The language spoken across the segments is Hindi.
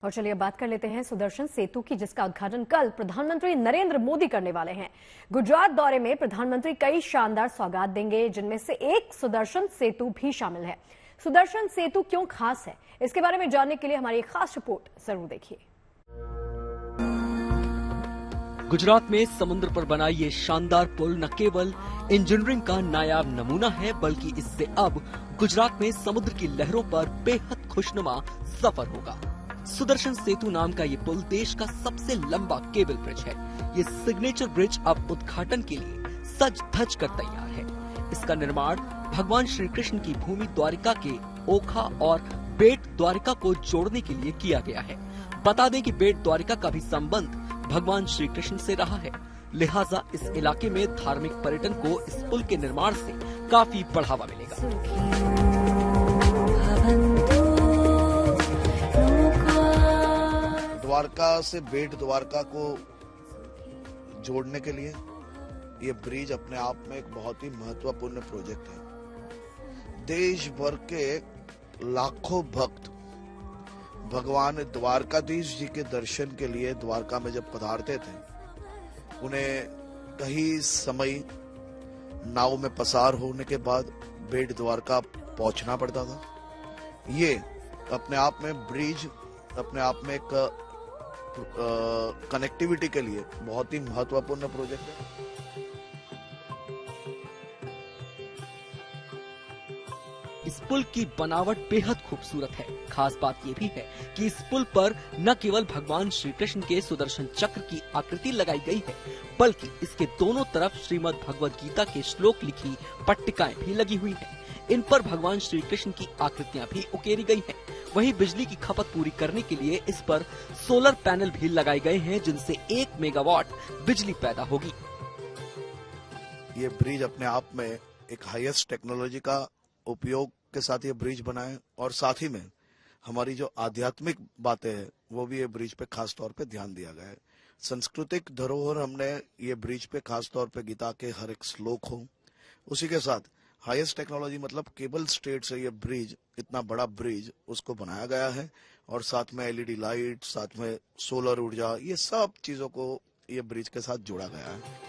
और चलिए बात कर लेते हैं सुदर्शन सेतु की, जिसका उद्घाटन कल प्रधानमंत्री नरेंद्र मोदी करने वाले हैं। गुजरात दौरे में प्रधानमंत्री कई शानदार सौगात देंगे, जिनमें से एक सुदर्शन सेतु भी शामिल है। सुदर्शन सेतु क्यों खास है, इसके बारे में जानने के लिए हमारी एक खास रिपोर्ट जरूर देखिए। गुजरात में समुद्र पर बना ये शानदार पुल न केवल इंजीनियरिंग का नायाब नमूना है, बल्कि इससे अब गुजरात में समुद्र की लहरों पर बेहद खुशनुमा सफर होगा। सुदर्शन सेतु नाम का ये पुल देश का सबसे लंबा केबल ब्रिज है। ये सिग्नेचर ब्रिज अब उद्घाटन के लिए सज धज कर तैयार है। इसका निर्माण भगवान श्री कृष्ण की भूमि द्वारिका के ओखा और बेट द्वारिका को जोड़ने के लिए किया गया है। बता दें कि बेट द्वारिका का भी संबंध भगवान श्री कृष्ण से रहा है, लिहाजा इस इलाके में धार्मिक पर्यटन को इस पुल के निर्माण से काफी बढ़ावा मिलेगा। द्वारका से बेट द्वारका को जोड़ने के लिए ये ब्रिज अपने आप में एक बहुत ही महत्वपूर्ण प्रोजेक्ट है। देश भर के लाखों भक्त भगवान द्वारकाधीश जी के दर्शन के लिए द्वारका में जब पधारते थे, उन्हें कई समय नाव में पसार होने के बाद बेट द्वारका पहुंचना पड़ता था। ये अपने आप में ब्रिज अपने आप में एक कनेक्टिविटी के लिए बहुत ही महत्वपूर्ण प्रोजेक्ट है। इस पुल की बनावट बेहद खूबसूरत है। खास बात ये भी है कि इस पुल पर न केवल भगवान श्री कृष्ण के सुदर्शन चक्र की आकृति लगाई गई है, बल्कि इसके दोनों तरफ श्रीमद् भगवद गीता के श्लोक लिखी पट्टिकाएं भी लगी हुई हैं। इन पर भगवान श्री कृष्ण की आकृतियां भी उकेरी गई हैं। वहीं बिजली की खपत पूरी करने के लिए इस पर सोलर पैनल भी लगाए गए हैं, जिनसे 1 मेगावाट बिजली पैदा होगी। ये ब्रिज अपने आप में एक हाईएस्ट टेक्नोलॉजी का उपयोग के साथ ये ब्रिज बना है, और साथ ही में हमारी जो आध्यात्मिक बातें हैं वो भी ये ब्रिज पे खास तौर पे ध्यान दिया गया है। सांस्कृतिक धरोहर हमने ये ब्रिज पे खास तौर पे गीता के हर एक श्लोक हो, उसी के साथ हाईएस्ट टेक्नोलॉजी मतलब केबल स्टेट से ये ब्रिज, इतना बड़ा ब्रिज उसको बनाया गया है, और साथ में एलईडी लाइट, साथ में सोलर ऊर्जा, ये सब चीजों को ये ब्रिज के साथ जोड़ा गया है।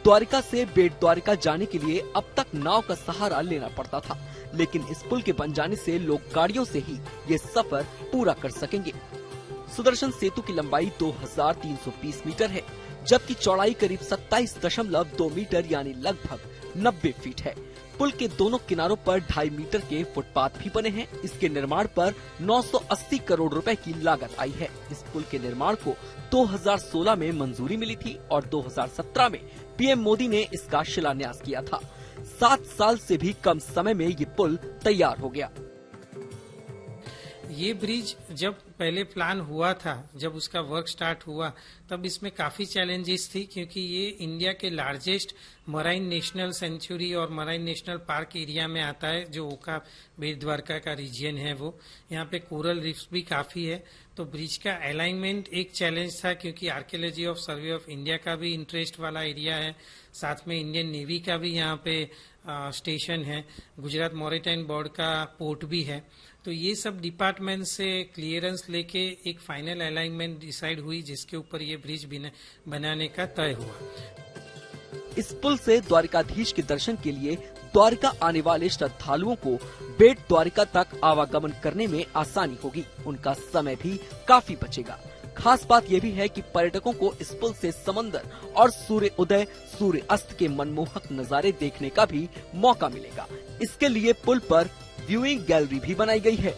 द्वारिका से बेट द्वारिका जाने के लिए अब तक नाव का सहारा लेना पड़ता था, लेकिन इस पुल के बन जाने से लोग गाड़ियों से ही ये सफर पूरा कर सकेंगे। सुदर्शन सेतु की लंबाई 2320 मीटर है, जबकि चौड़ाई करीब 27.2 मीटर यानी लगभग 90 फीट है। पुल के दोनों किनारों पर 2.5 मीटर के फुटपाथ भी बने हैं। इसके निर्माण पर 980 करोड़ रुपए की लागत आई है। इस पुल के निर्माण को 2016 में मंजूरी मिली थी और 2017 में पीएम मोदी ने इसका शिलान्यास किया था। 7 साल से भी कम समय में ये पुल तैयार हो गया। ये ब्रिज जब पहले प्लान हुआ था, जब उसका वर्क स्टार्ट हुआ, तब इसमें काफी चैलेंजेस थी, क्योंकि ये इंडिया के लार्जेस्ट मराइन नेशनल सेंचुरी और मराइन नेशनल पार्क एरिया में आता है, जो ओखा बेट द्वारका का रीजन है। वो यहाँ पे कोरल रीफ्स भी काफी है, तो ब्रिज का अलाइनमेंट एक चैलेंज था, क्योंकि archaeology of survey of India का भी इंटरेस्ट वाला एरिया है, साथ में इंडियन नेवी का भी यहाँ पे स्टेशन है, गुजरात मैरीटाइम बोर्ड का पोर्ट भी है। तो ये सब डिपार्टमेंट से क्लियरेंस लेके एक फाइनल अलाइनमेंट डिसाइड हुई, जिसके ऊपर ये ब्रिज बनाने का तय हुआ। इस पुल से द्वारिकाधीश के दर्शन के लिए द्वारिका आने वाले श्रद्धालुओं को बेट द्वारिका तक आवागमन करने में आसानी होगी। उनका समय भी काफी बचेगा। खास बात यह भी है कि पर्यटकों को इस पुल से समंदर और सूर्य उदय सूर्य अस्त के मनमोहक नजारे देखने का भी मौका मिलेगा। इसके लिए पुल पर व्यूइंग गैलरी भी बनाई गई है।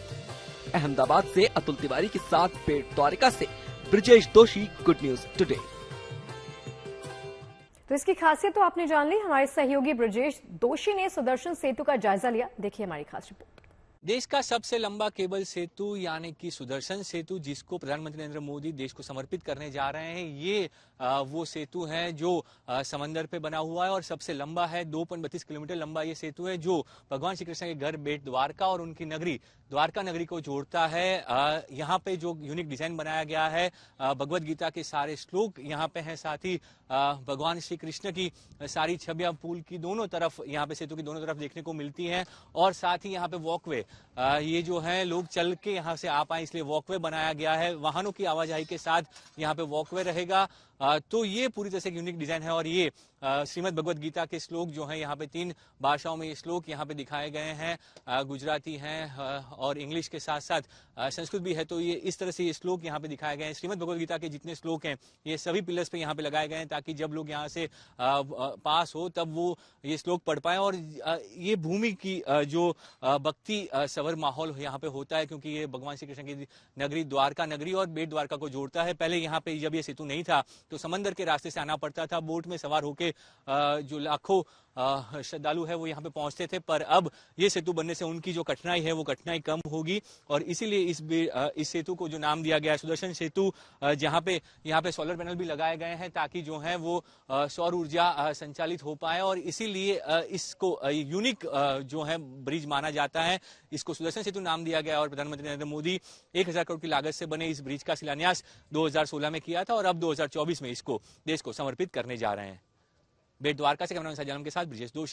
अहमदाबाद से अतुल तिवारी के साथ बेट द्वारिका से ब्रिजेश दोषी, गुड न्यूज टुडे। तो इसकी खासियत तो आपने जान ली। हमारे सहयोगी ब्रिजेश दोषी ने सुदर्शन सेतु का जायजा लिया। देखिए हमारी खास रिपोर्ट। देश का सबसे लंबा केबल सेतु यानी कि सुदर्शन सेतु, जिसको प्रधानमंत्री नरेंद्र मोदी देश को समर्पित करने जा रहे हैं, ये वो सेतु है जो समंदर पे बना हुआ है और सबसे लंबा है। 2.32 किलोमीटर लंबा ये सेतु है, जो भगवान श्री कृष्ण के घर बेट द्वारका और उनकी नगरी द्वारका नगरी को जोड़ता है। यहाँ पे जो यूनिक डिजाइन बनाया गया है, भगवद गीता के सारे श्लोक यहाँ पे हैं, साथ ही भगवान श्री कृष्ण की सारी छवियां पुल की दोनों तरफ, यहाँ पे सेतु की दोनों तरफ देखने को मिलती हैं, और साथ ही यहाँ पे वॉकवे ये जो है लोग चल के यहाँ से आ पाए, इसलिए वॉकवे बनाया गया है। वाहनों की आवाजाही के साथ यहाँ पे वॉकवे रहेगा। तो ये पूरी तरह से यूनिक डिजाइन है और ये श्रीमद् भगवद गीता के श्लोक जो हैं यहाँ पे 3 भाषाओं में ये श्लोक यहाँ पे दिखाए गए हैं। गुजराती हैं और इंग्लिश के साथ साथ संस्कृत भी है। तो ये इस तरह से ये श्लोक यहाँ पे दिखाए गए हैं। श्रीमद् भगवद गीता के जितने श्लोक हैं ये सभी पिलर्स पे यहाँ पे लगाए गए हैं ताकि जब लोग यहाँ से पास हो तब वो ये श्लोक पढ़ पाए। और ये भूमि की जो भक्ति सवर माहौल यहाँ पे होता है क्योंकि ये भगवान श्री कृष्ण की नगरी द्वारका नगरी और बेट द्वारका को जोड़ता है। पहले यहाँ पे जब ये सेतु नहीं था तो समंदर के रास्ते से आना पड़ता था, बोट में सवार होके जो लाखों श्रद्धालु है वो यहाँ पे पहुंचते थे। पर अब ये सेतु बनने से उनकी जो कठिनाई है वो कठिनाई कम होगी और इसीलिए इस सेतु को जो नाम दिया गया है सुदर्शन सेतु, जहाँ पे यहाँ पे सोलर पैनल भी लगाए गए हैं ताकि जो है वो सौर ऊर्जा संचालित हो पाए और इसीलिए इसको यूनिक जो है ब्रिज माना जाता है। इसको सुदर्शन सेतु नाम दिया गया और प्रधानमंत्री नरेंद्र मोदी 1000 करोड़ की लागत से बने इस ब्रिज का शिलान्यास 2016 में किया था और अब 2024 में इसको देश को समर्पित करने जा रहे हैं। बेट द्वारका से कैमरामैन साजिद आलम के साथ ब्रिजेश दोषी।